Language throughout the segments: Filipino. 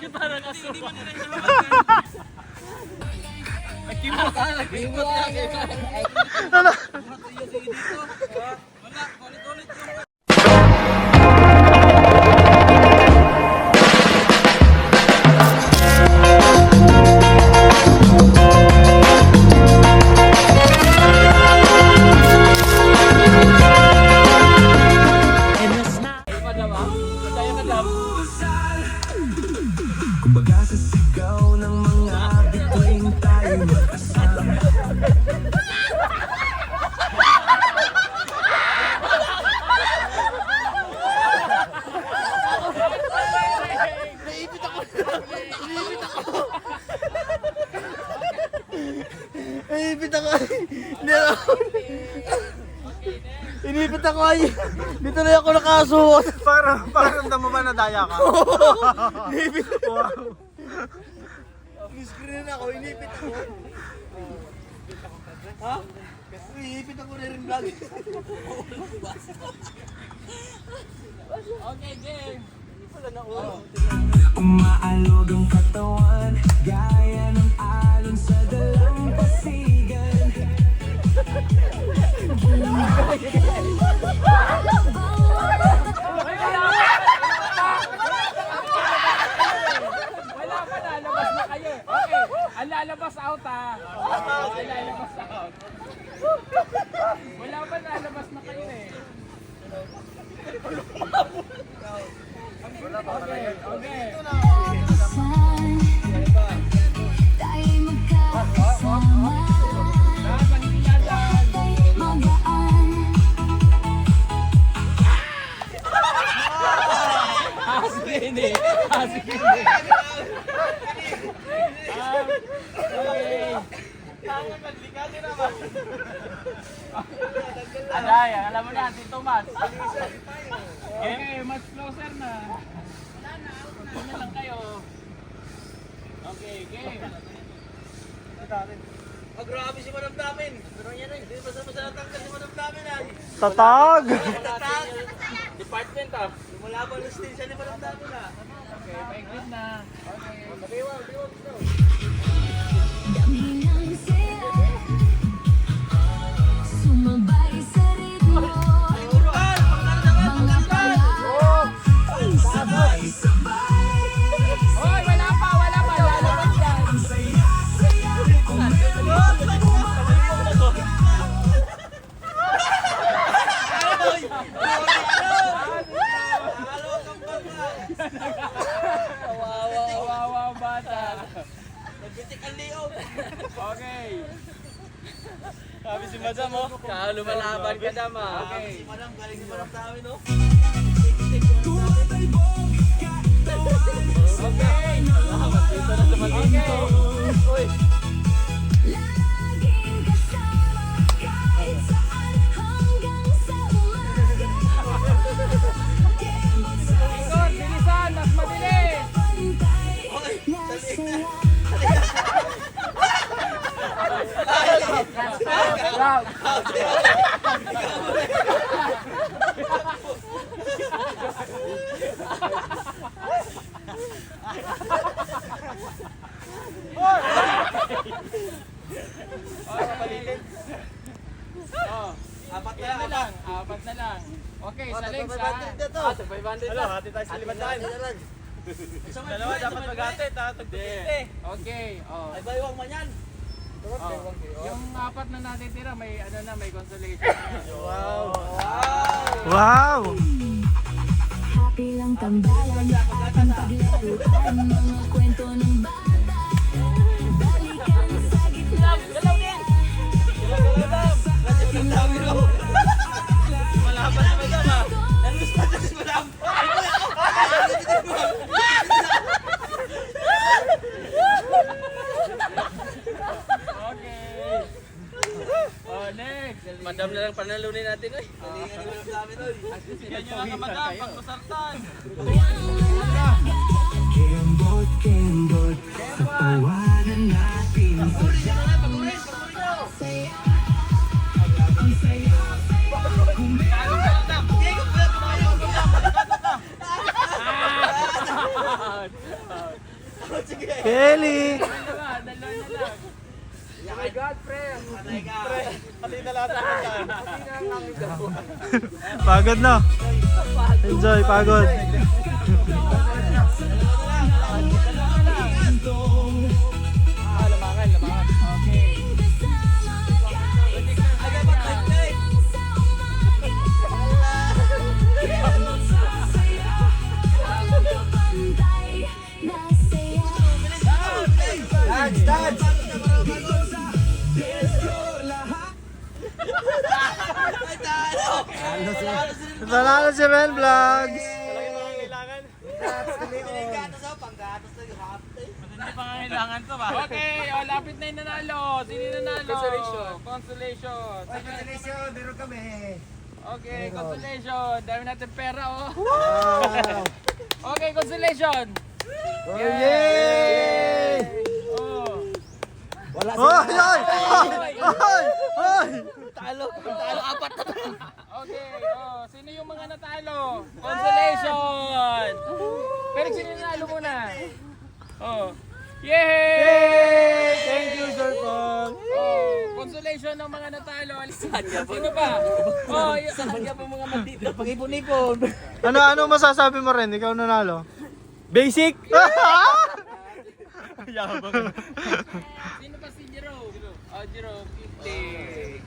Parang asuma. Nagkimot ka, nagkimot ka. Ano? Wala, ulit-ulit yung... Kumbaga sa sigaw ng mga bituing tayo magkasama. Naipit ako! Naipit ako! Naipit ako! Hindi ako! Inipit ako ay! Dito na ako nakasuot! Parang ramdam mo ba nadaya ka? Inipit ako! Wow. Screen ako, inipit ako! Ha? Inipit ako na rin vlog! Okay, game. Wala na ulo. Umaalog ang katawan, gaya ng alon sa dalampasigan. Wala pa na, labas na kayo. Okay, ang lalabas out ha. Ang lalabas out. Wala pa na, labas na kayo eh. Okay, okay. Tayo'y magkakasama, Lahat manipuladan. magaan. Sige hindi. Sige hindi. Okay. Aday, alam mo na, si Tomas. Okay, much closer na. Ano lang kayo. Okay, game. Oh, grabe si Madam Damin! Pero yan rin, hindi basta-basta natanggal si Madam Damin ay! Tatag! Tatag! Department ah. Lumalaban ng station ni Madam Damin ah! Okay, paiglit na. Okay. Biwag, biwag, no? Dami ng saya, sumabay sa ritmo. Ay, urban! Pagdadagan! Mga palakay, sabay-sabay. Hoy, wala pa. Lalabas yan. Ang saya-saya, Kawawa bata. Nagbitik ang liog! Okay. Sabi si Madam oh! Kaya lumalaban ka dama. Sabi Okay. si Madam, galing si Madam Damin oh! Okay. Dito na sa matinto. Uy! laging kasama, kahit saan hanggang sa umaga. Kemot sa Ikot, bilisan, mas mabilis. pantay, Uy! nasaya. Stop. Oh, Apat ilan na lang? Apat na lang. Okay, sa legs ha. Sa 500 Ano, hati tayo sa 500. Dalawa dapat maghati, tatag Okay, oh. Ay, baywang man yan! Oh. Yung apat na natitira, may ano na, may consolation na. Wow! Wow! Wow! Happy lang tambalan, ating paglaruan, mga kwento ng bata. Balikan sa gitna. Galaw din! Galaw! Madam Damin oh! Malaban si Madam ah! Nalus pa si Madam! Ay, kuya ako! Okay. Oh, next. Madam na lang panalunin natin eh. Galingan ni Madam Damin oy. Yan yung mga madam, pagpasartan. Kembot, kembot, sa tawanan natin. Saya, Sige. Kelly! Dalawa na lang. Oh my God, pre. Patay ka. Pati na lahat ng Pagod na. Enjoy, pagod. Lamangan. Okay. Pantay na saya. Dance! Nanalo si Ren Vlogs. Hindi pa kailangan to ba? Okay, lapit na yung nanalo. Sino yung nanalo? Consolation. Congratulations, meron kami. Okay, consolation. Dami natin pera, oh. Okay, consolation. Yay! Oh. Wala Hoy! Hoy! Hoy! Talo, apat na. Okay, oh. Sino yung mga natalo? Consolation. Pero sino yung nanalo muna? Oh. Yay! Thank you, Sir Paul. Oh, consolation ng mga natalo. Sino ba? Oh, Saan ka pa mga mandito? Pag-ipon-ipon. Ano masasabi mo rin? Ikaw nanalo. Basic! Yabang. Sino ba si Jero? Oh, Jero, 50.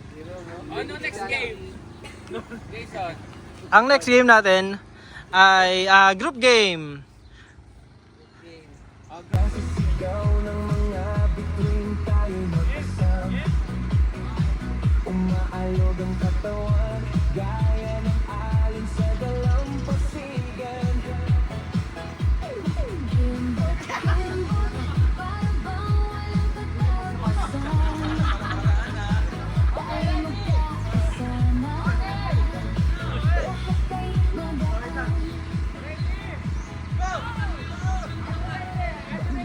Ano next game? Jason. Ang next game natin ay group game. Sigaw ng mga bituin tayo magkasama. Umaalog ang katawan, gaya ng alin sa dalampasigan. Himbot, para bang walang katapusan. Tayo magkakasama. Lahat ay magaan.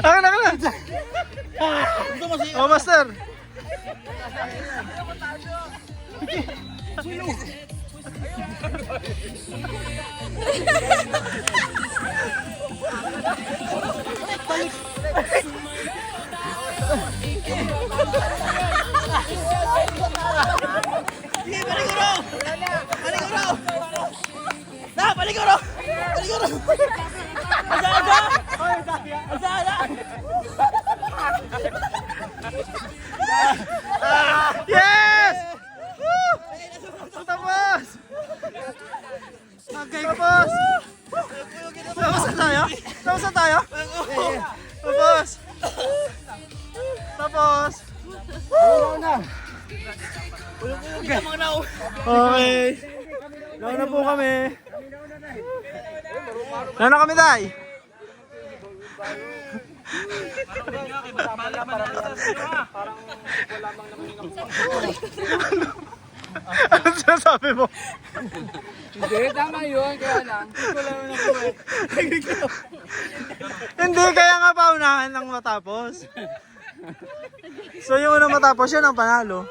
Akin na. Oh, master. Yes! Okay. Nauna po kami. Nauna kami, tay. Ano sinasabi mo? Hindi, tama yun. Kaya lang. Hindi, kaya nga paunahan ng matapos. So yung unang matapos, yun ang panalo.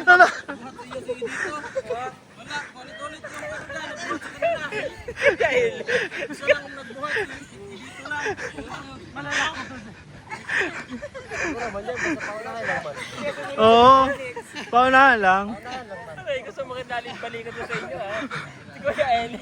Ano? Oo, paunahan lang. Ay, gusto mo rin balikan ko sa inyo, ha? Si Kuya Eli.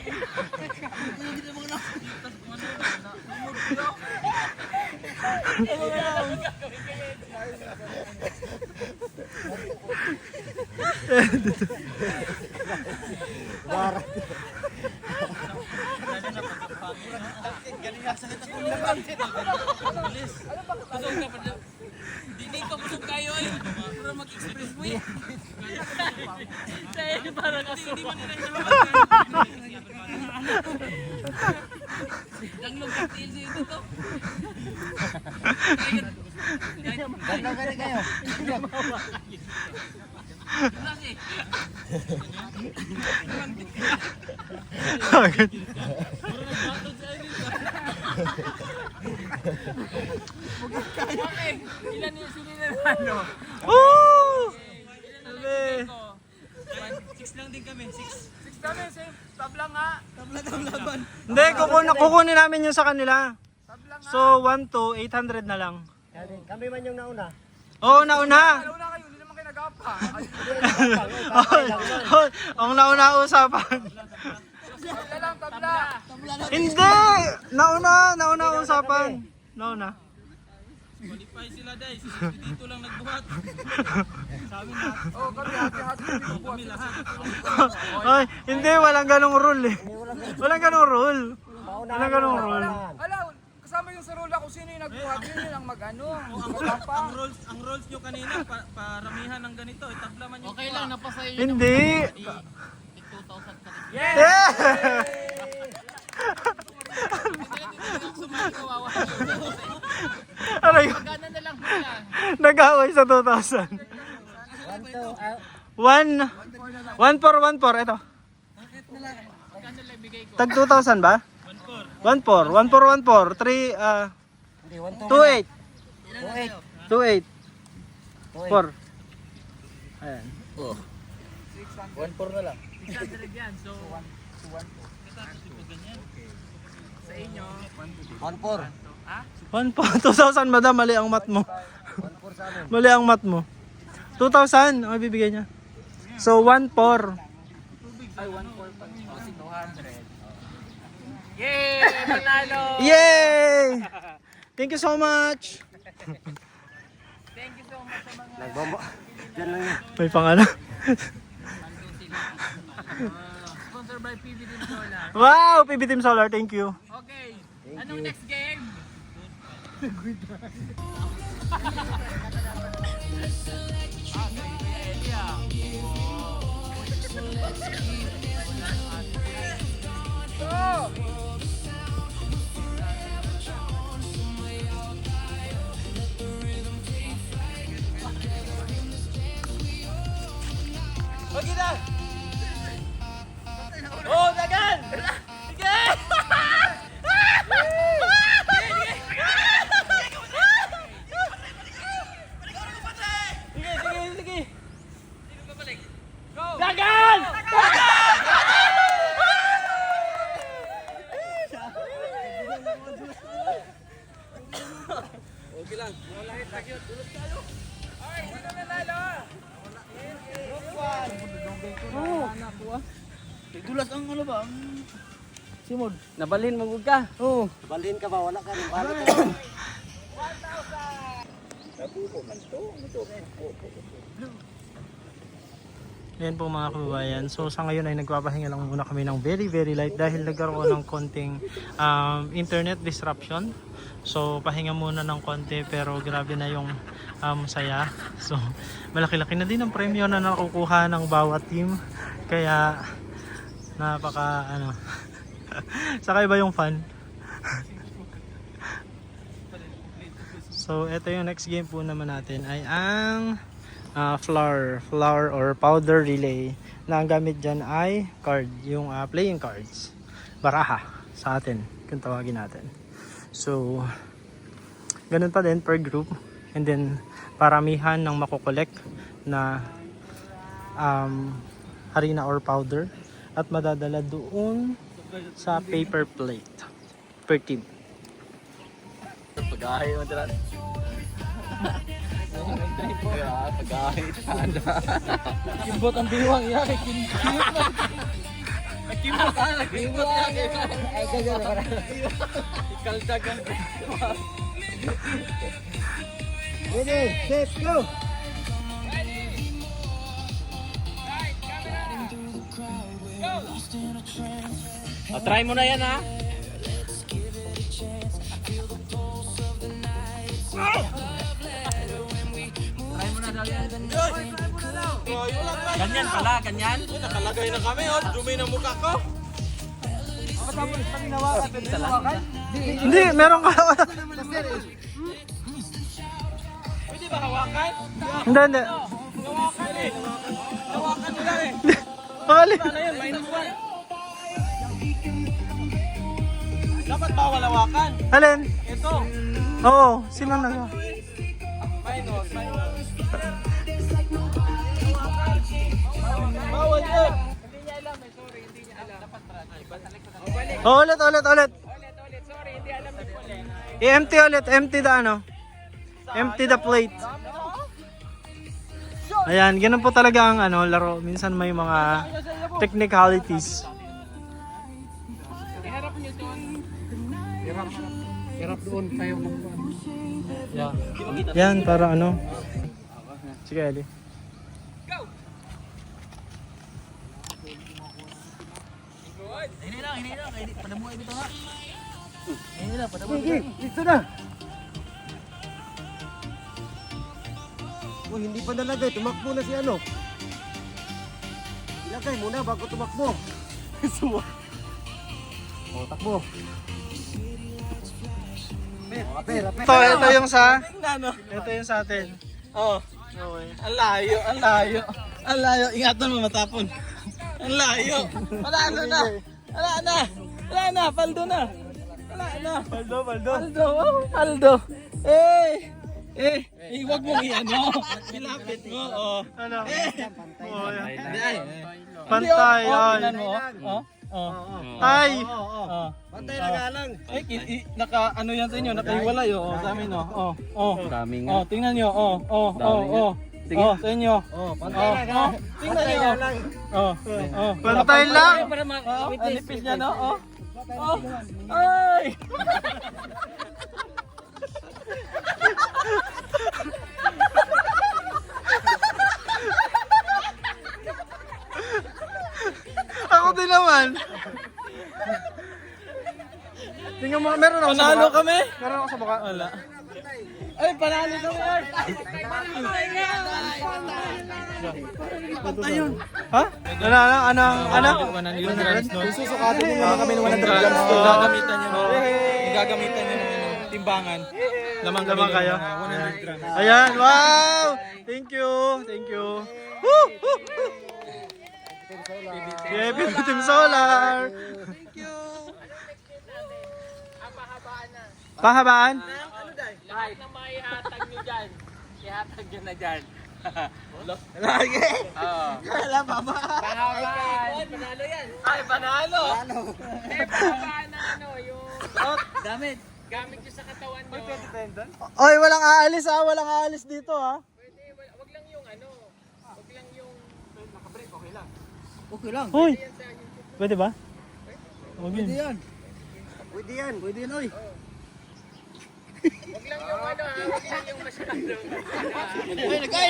Hindi ka busog kayo eh. Para mag-express mo eh. Parang kasi hindi man nila Lang lang cocktail sa'yo dito. Bakit? Okay, ilan yung sininirano? Woo! Sabi. 6 lang din kami, 6. 6 kami, same. Tabla nga. Tabla-tablaban. Hindi, kukunin namin yung sa kanila. So, 1 to 800 na lang. Kami man yung nauna. Oo, nauna. Nauna kayo, hindi naman kayo nag-apa. Ang nauna usapan. Sila lang, tabla. Hindi! Nauna usapan. Nauna. Qualify sila, guys. Dito lang nagbuhat. Oh, kami hati-hati. Kami lahat. Ay, hindi, walang ganong rule eh. Walang ganong rule. Walang ganong rule. Alam, kasama yung sa rola kung sino yung nagbuhat, yun ang mag-ano. Magpapang. Ang rolls nyo kanina, paramihan ng ganito. Itablaman nyo. Okay lang, napasa yun. Hindi. 2,000 ka rin. Yeah! Aray, Gana na lang sila. nag-away sa 2,000. 1,414, ito. Magkano lang bigay ko? Tag 2,000 ba? 1,414, 3, 28. 28. 4. Ayan. 1-4 na lang. 600 yan, so 1-4. 2,000 madam, mali ang mat mo. 1-4 sa amin. Mali ang mat mo. 2,000 ang ibibigay niya. So 1,400. ay 1,400 pa. O, 200. Yay! Manalo! Yay! Thank you so much. Thank you so much sa mga Nagbomba. Diyan lang yan. May pangalan. sponsor by PB Team Solar. Wow, PB Team Solar, thank you. Okay, anong next game? Huwag na! Oh, dagan! Sige! Sige! Dagan! Okay lang. Dulas ang ano ba? Simod. Nabalhin mo ka. Oo. Balhin ka ba? Wala ka. Balik ka. Ayan po mga kababayan. So sa ngayon ay nagpapahinga lang muna kami ng very light dahil nagkaroon ng konting internet disruption. So pahinga muna ng konti pero grabe na yung saya. So malaki-laki na din ang premyo na nakukuha ng bawat team. Kaya napaka saka iba yung fun. So ito yung next game po naman natin ay ang flower or powder relay na ang gamit dyan ay card, yung playing cards, baraha sa atin kung tawagin natin. So ganun pa din per group, and then paramihan ng makukolekt na harina or powder at madadala doon sa paper plate per team. Pag-ahit mo dyan. Pag-ahit. Kimbot ang biwang yan. Nakimbot ka. Nakimbot ka. Ay, ganyan na. Ikaldagan. Ready, set, go! Try mo na yan ha. Ganyan pala, ganyan. Nakalagay na kami, oh. Dumi ng mukha ko. Hindi, meron ka. Pwede ba hawakan? Hindi. Hawakan eh. Hawakan mo lang eh. Pali. Ano yun? Minus 1. Dapat bawal hawakan. Alin? Ito. Oo, sino na? Minus. Bawal yun. Oh, ulit. I-empty ulit, empty the empty the plate. Ayan, ganun po talaga ang laro. Minsan may mga technicalities. Hirap doon tayo ng Yan, para Sige, Ali. Hindi lang. Padamuhay dito nga. Sige, dito na! Oh, hindi pa nalagay. Tumakbo na si ano. Ilagay muna bago tumakbo. Suwa. Oh, takbo. Pera. Ito yung sa Tingnan, no? ito yung sa atin. Oh. Ang layo. Ingatan mo matapon. Ang layo. Wala na. Paldo na. Paldo. Wag mong Ilapit mo. Oh. Ano? Oh, yan. Pantay. Pantay. Tingnan mo. Oh. Ay! Pantay na nga lang. Ay, naka yan sa inyo, nakahiwalay sa amin tingnan niyo. Sa inyo. Pantay na nga. Tingnan niyo. Pantay lang! Ang nipis niya, no? Ay! Ako din naman. Tingnan mo, meron ako sa Panalo baka. kami? Meron ako sa baka. Wala. Ay, panalo kami. Ha? Ano? Susukatin niyo mga kami ng 100 grams. Gagamitan niyo ng timbangan. Lamang kayo? 100 grams. Ayan, wow! Thank you. Woo! Baby Team Solar. Pahabaan? Kahit na may hatag nyo dyan, ihatag nyo na dyan. Lagi. Oo. Wala pa ba? Pahabaan. Panalo yan. Ay, panalo. Pahabaan na yung Damit. gamit nyo sa katawan nyo. Oy, walang aalis walang aalis dito Pwede, wag lang yung wag lang yung Okay lang. Hoy. Pwede ba? Pwede yan. Pwede yan, oy. wag lang yung wag lang yung masyado. Ay,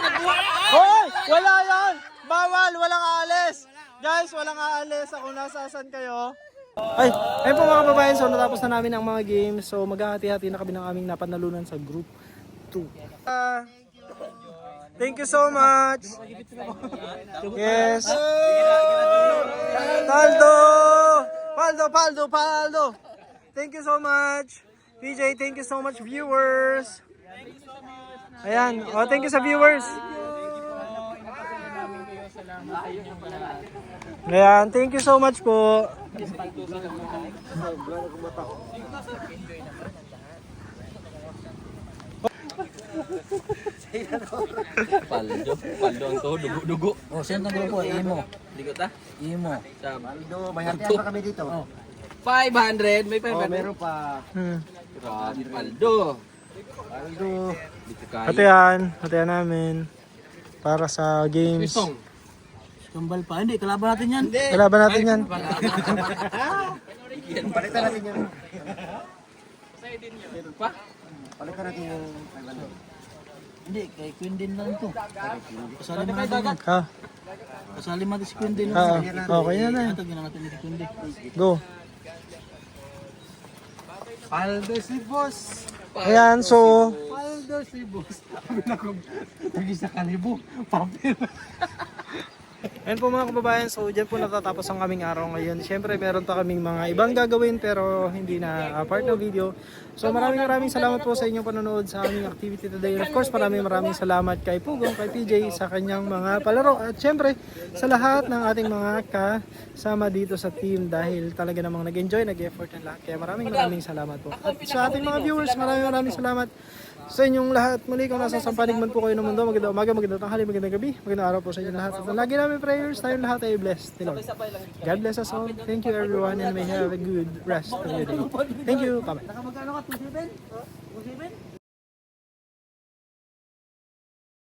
nagbuha na. Hoy! Wala yan! Bawal! Walang aalis! Guys, walang aalis. Ako nasasan kayo. Ay, ayun po mga kababayan. So, natapos na namin ang mga games. So, maghahati-hati na kami ng aming napanalunan sa Group 2. Thank you so much. Yes. Paldo. Thank you so much. PJ, thank you so much, viewers. Ayan. Oh, thank you sa viewers. Ayan, thank you so much po. Paldo ang to, dugo. Oh, saan ang grupo? Imo. Digo ta? Imo. Paldo, may hatian pa kami dito. 500, may 500. Oh, meron pa. Grabe, Paldo. Paldo. Dito kaya. Hatian namin. Para sa games. Kambal pa. Hindi, kalaban natin yan. Kalaban natin yan. Palitan natin yung... Pa? Palitan natin yung 500. Hindi, kay Queen din lang to. Kasali mo natin yan. Ha? Kasali mo natin si Queen din. Okay na na. Ito, ginawa natin ni Queen din. Go. Paldo si boss. Ayan, so... Paldo si boss. Sabi na ko, tagis na kalibo. Papel. Ayan po mga kababayan, so dyan po natatapos ang kaming araw ngayon. Siyempre meron pa kaming mga ibang gagawin pero hindi na part ng video. So maraming salamat po sa inyong panonood sa aming activity today. And of course maraming salamat kay Pugong, kay PJ sa kanyang mga palaro. At siyempre sa lahat ng ating mga kasama dito sa team dahil talaga namang nag-enjoy, nag-effort ang lahat. Kaya maraming salamat po. At sa ating mga viewers, maraming salamat sa inyong lahat. Muli kung nasa sampanig man po kayo ng mundo, magandang umaga, magandang tanghali, magandang gabi, magandang araw po sa inyo lahat. At lagi namin prayers, tayong lahat ay blessed ni Lord. God bless us all. Thank you everyone and may have a good rest of your day. Thank you. Bye-bye. Nakamagkano ka? 27? 27?